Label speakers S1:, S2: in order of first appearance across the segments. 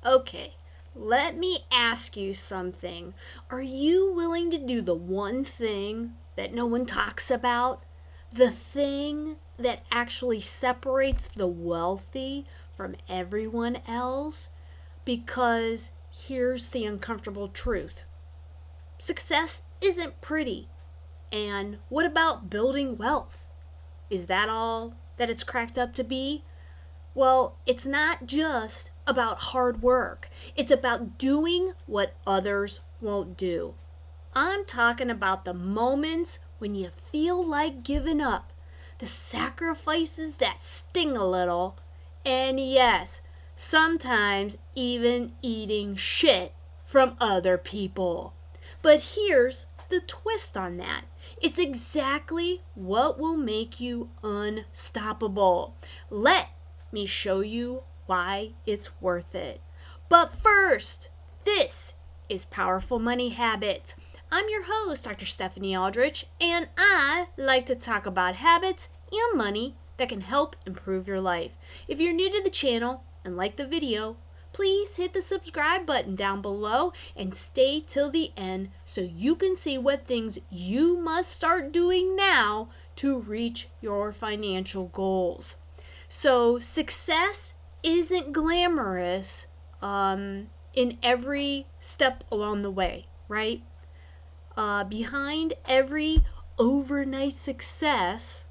S1: Okay, let me ask you something. Are you willing to do the one thing that no one talks about? The thing that actually separates the wealthy from everyone else? Because here's the uncomfortable truth: success isn't pretty. And what about building wealth? Is that all that it's cracked up to be? Well, it's not just about hard work. It's about doing what others won't do. I'm talking about the moments when you feel like giving up, the sacrifices that sting a little, and yes, sometimes even eating shit from other people. But here's the twist on that: it's exactly what will make you unstoppable. Let me show you why it's worth it. But first, this is Powerful Money Habits. I'm your host, Dr. Stephanie Aldrich, and I like to talk about habits and money that can help improve your life. If you're new to the channel and like the video, please hit the subscribe button down below and stay till the end so you can see what things you must start doing now to reach your financial goals. So success isn't glamorous in every step along the way, right? Behind every overnight success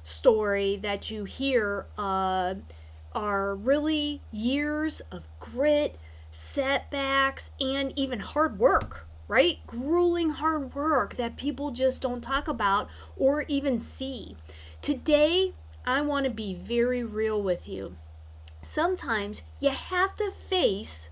S1: story that you hear are really years of grit, setbacks, and even hard work, right? Grueling hard work that people just don't talk about or even see. Today, I want to be very real with you. Sometimes you have to face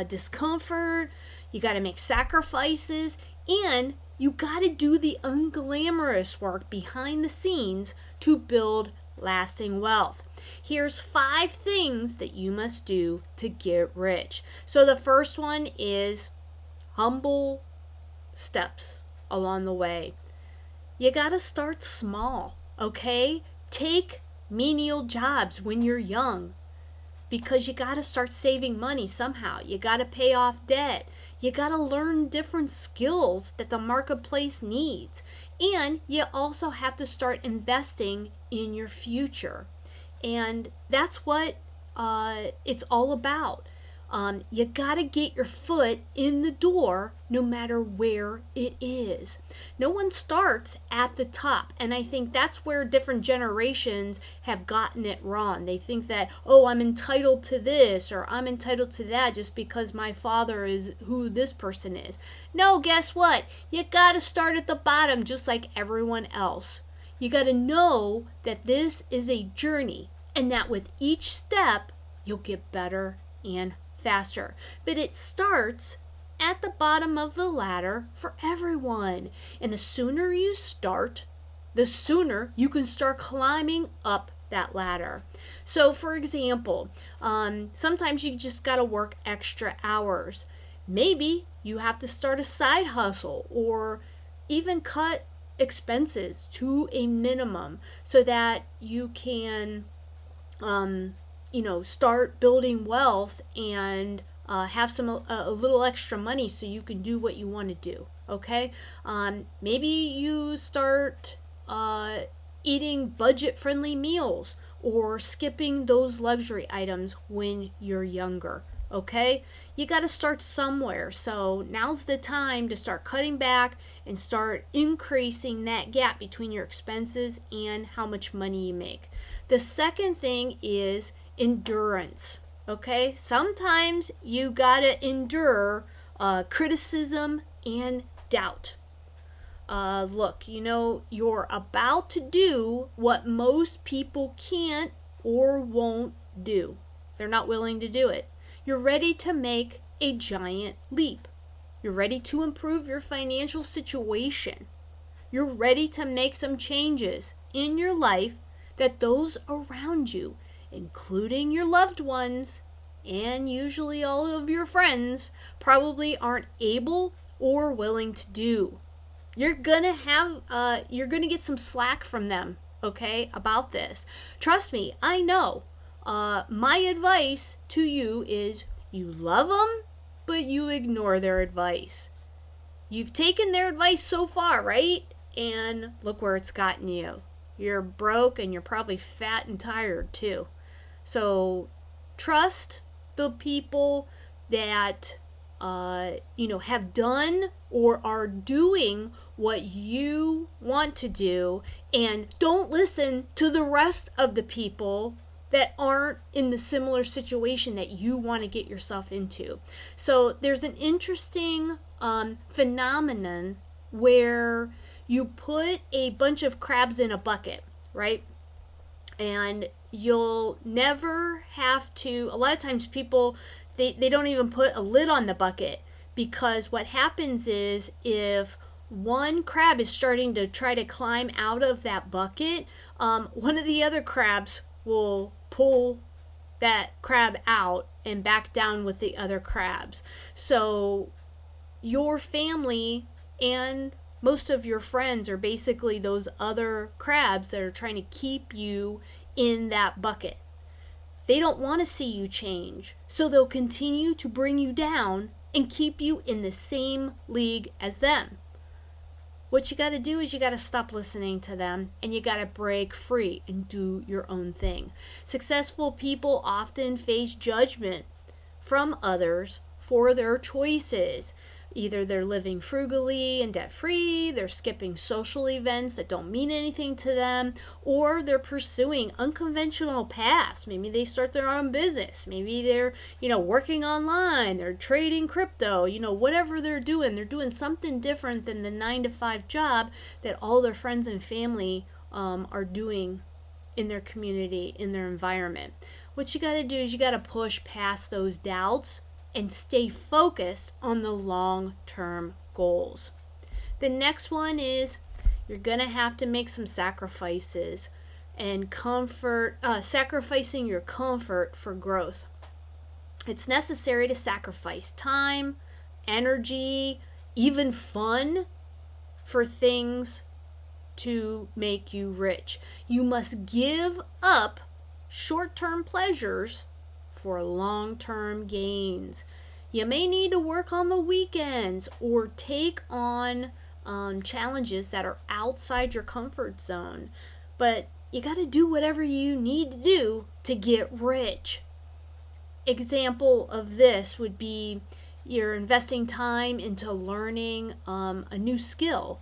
S1: discomfort, you got to make sacrifices, and you got to do the unglamorous work behind the scenes to build lasting wealth. Here's 5 things that you must do to get rich. So the first one is humble steps along the way. You got to start small, okay? Take menial jobs when you're young, because you got to start saving money somehow. You got to pay off debt. You got to learn different skills that the marketplace needs. And you also have to start investing in your future. And that's what it's all about. You got to get your foot in the door no matter where it is. No one starts at the top, and I think that's where different generations have gotten it wrong. They think that, oh, I'm entitled to this or I'm entitled to that just because my father is who this person is. No, guess what? You got to start at the bottom just like everyone else. You got to know that this is a journey and that with each step, you'll get better and faster. But it starts at the bottom of the ladder for everyone. And the sooner you start, the sooner you can start climbing up that ladder. So for example, sometimes you just got to work extra hours. Maybe you have to start a side hustle or even cut expenses to a minimum so that you can start building wealth and have a little extra money so you can do what you want to do. Okay, maybe you start eating budget-friendly meals or skipping those luxury items when you're younger. Okay, you got to start somewhere. So now's the time to start cutting back and start increasing that gap between your expenses and how much money you make. The second thing is endurance. Okay, sometimes you gotta endure criticism and doubt. Look, you're about to do what most people can't or won't do. They're not willing to do it. You're ready to make a giant leap. You're ready to improve your financial situation. You're ready to make some changes in your life that those around you, including your loved ones and usually all of your friends, probably aren't able or willing to do. You're gonna get some slack from them, okay, about this. Trust me, I know. my advice to you is you love them, but you ignore their advice. You've taken their advice so far, right? And look where it's gotten you. You're broke and you're probably fat and tired too. So trust the people that have done or are doing what you want to do, and don't listen to the rest of the people that aren't in the similar situation that you want to get yourself into. So there's an interesting phenomenon where you put a bunch of crabs in a bucket, right? And you'll never have to, a lot of times people, they don't even put a lid on the bucket, because what happens is if one crab is starting to try to climb out of that bucket, one of the other crabs will pull that crab out and back down with the other crabs. So your family and most of your friends are basically those other crabs that are trying to keep you in that bucket. They don't want to see you change, so they'll continue to bring you down and keep you in the same league as them. What you got to do is you got to stop listening to them, and you got to break free and do your own thing. Successful people often face judgment from others for their choices. Either they're living frugally and debt-free, they're skipping social events that don't mean anything to them, or they're pursuing unconventional paths. Maybe they start their own business. Maybe they're, working online, they're trading crypto, whatever they're doing something different than the 9-to-5 job that all their friends and family are doing in their community, in their environment. What you got to do is you got to push past those doubts and stay focused on the long-term goals. The next one is you're going to have to make some sacrifices and sacrificing your comfort for growth. It's necessary to sacrifice time, energy, even fun for things to make you rich. You must give up short-term pleasures for long-term gains. You may need to work on the weekends or take on challenges that are outside your comfort zone, but you got to do whatever you need to do to get rich. Example of this would be you're investing time into learning a new skill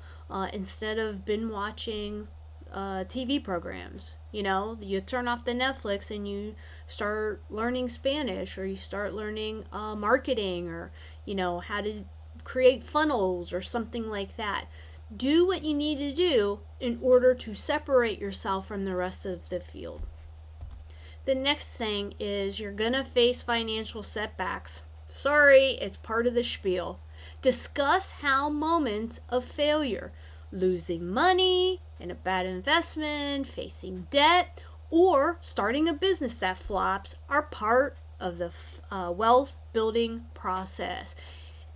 S1: instead of binge watching TV programs. You turn off the Netflix and you start learning Spanish, or you start learning marketing, or how to create funnels or something like that. Do what you need to do in order to separate yourself from the rest of the field. The next thing is you're gonna face financial setbacks. Sorry, it's part of the spiel. Discuss how moments of failure, losing money in a bad investment, facing debt, or starting a business that flops are part of the wealth building process.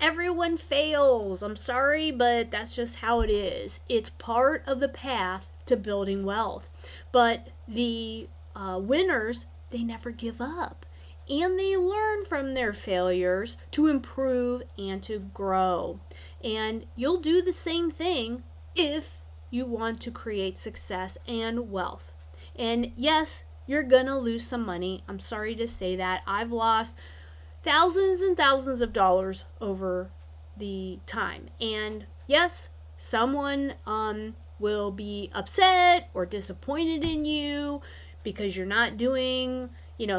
S1: Everyone fails. I'm sorry, but that's just how it is. It's part of the path to building wealth. But the winners, they never give up. And they learn from their failures to improve and to grow. And you'll do the same thing if you want to create success and wealth. And yes, you're gonna lose some money. I'm sorry to say that. I've lost thousands and thousands of dollars over the time. And yes, someone will be upset or disappointed in you because you're not doing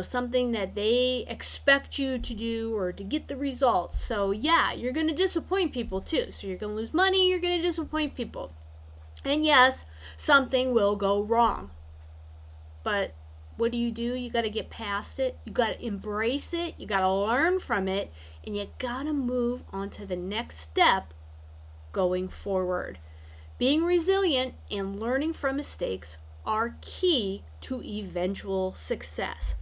S1: something that they expect you to do or to get the results. So yeah, you're going to disappoint people too. So you're going to lose money, you're going to disappoint people. And yes, something will go wrong. But what do? You got to get past it. You got to embrace it. You got to learn from it. And you got to move on to the next step going forward. Being resilient and learning from mistakes are key to eventual success.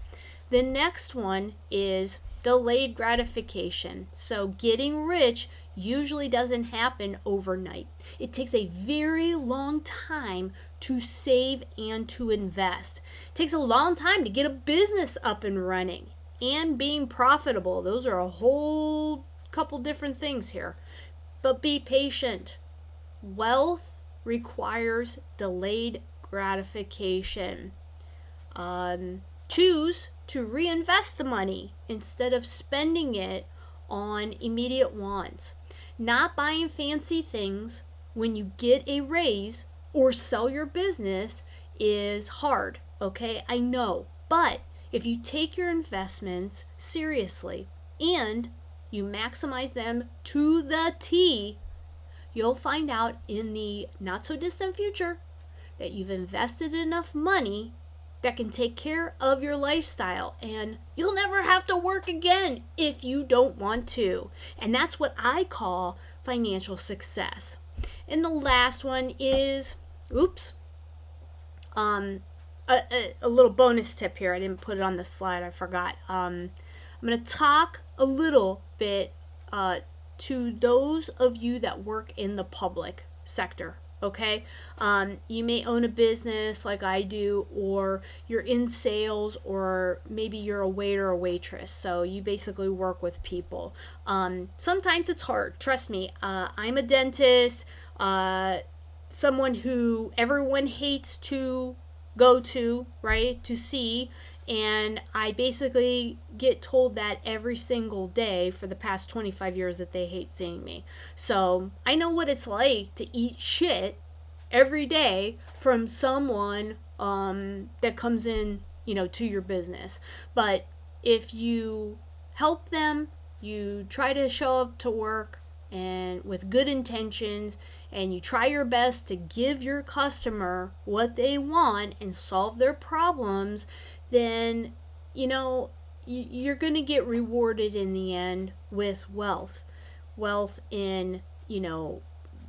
S1: The next one is delayed gratification. So getting rich usually doesn't happen overnight. It takes a very long time to save and to invest. It takes a long time to get a business up and running and being profitable. Those are a whole couple different things here. But be patient. Wealth requires delayed gratification. Choose to reinvest the money instead of spending it on immediate wants. Not buying fancy things when you get a raise or sell your business is hard, okay? I know. But if you take your investments seriously and you maximize them to the T, you'll find out in the not so distant future that you've invested enough money that can take care of your lifestyle, and you'll never have to work again if you don't want to. And that's what I call financial success. And the last one is, a little bonus tip here. I didn't put it on the slide. I forgot. I'm going to talk a little bit to those of you that work in the public sector. Okay, you may own a business like I do, or you're in sales, or maybe you're a waiter or waitress. So you basically work with people. Sometimes it's hard. Trust me. I'm a dentist, someone who everyone hates to go to, right, to see. And I basically get told that every single day for the past 25 years that they hate seeing me. So I know what it's like to eat shit every day from someone that comes in, to your business. But if you help them, you try to show up to work and with good intentions, and you try your best to give your customer what they want and solve their problems, then you're going to get rewarded in the end with wealth in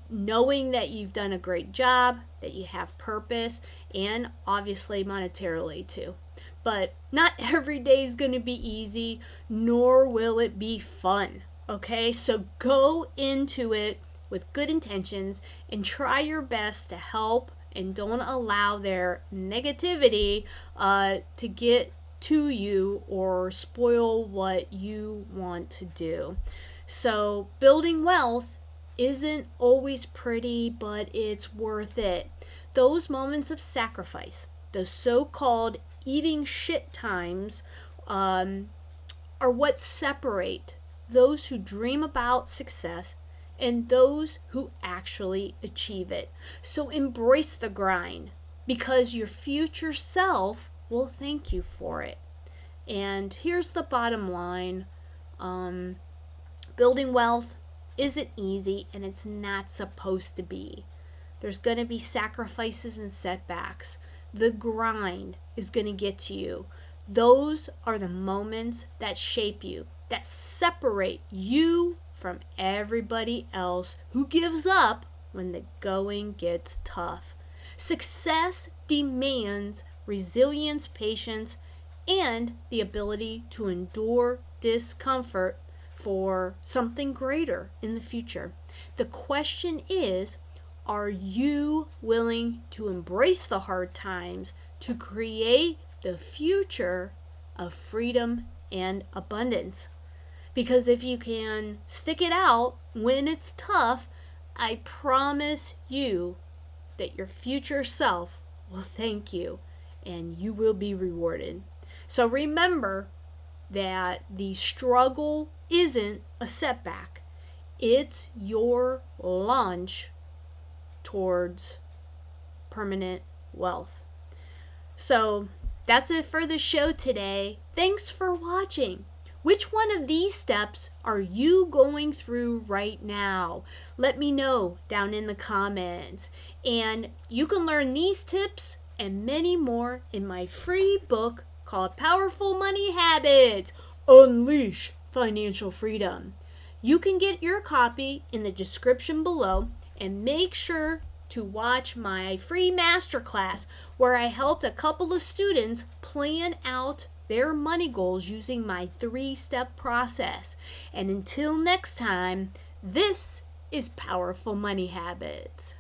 S1: knowing that you've done a great job, that you have purpose, and obviously monetarily too. But not every day is going to be easy, nor will it be fun. Okay, so go into it with good intentions and try your best to help, and don't allow their negativity to get to you or spoil what you want to do. So building wealth isn't always pretty, but it's worth it. Those moments of sacrifice, the so-called eating shit times, are what separate those who dream about success and those who actually achieve it. So embrace the grind, because your future self will thank you for it. And here's the bottom line. Building wealth isn't easy, and it's not supposed to be. There's going to be sacrifices and setbacks. The grind is going to get to you. Those are the moments that shape you, that separate you from everybody else who gives up when the going gets tough. Success demands resilience, patience, and the ability to endure discomfort for something greater in the future. The question is, are you willing to embrace the hard times to create the future of freedom and abundance? Because if you can stick it out when it's tough, I promise you that your future self will thank you and you will be rewarded. So remember that the struggle isn't a setback. It's your launch towards permanent wealth. So that's it for the show today. Thanks for watching. Which one of these steps are you going through right now? Let me know down in the comments. And you can learn these tips and many more in my free book called Powerful Money Habits: Unleash Financial Freedom. You can get your copy in the description below, and make sure to watch my free masterclass where I helped a couple of students plan out their money goals using my 3-step process. And until next time, this is Powerful Money Habits.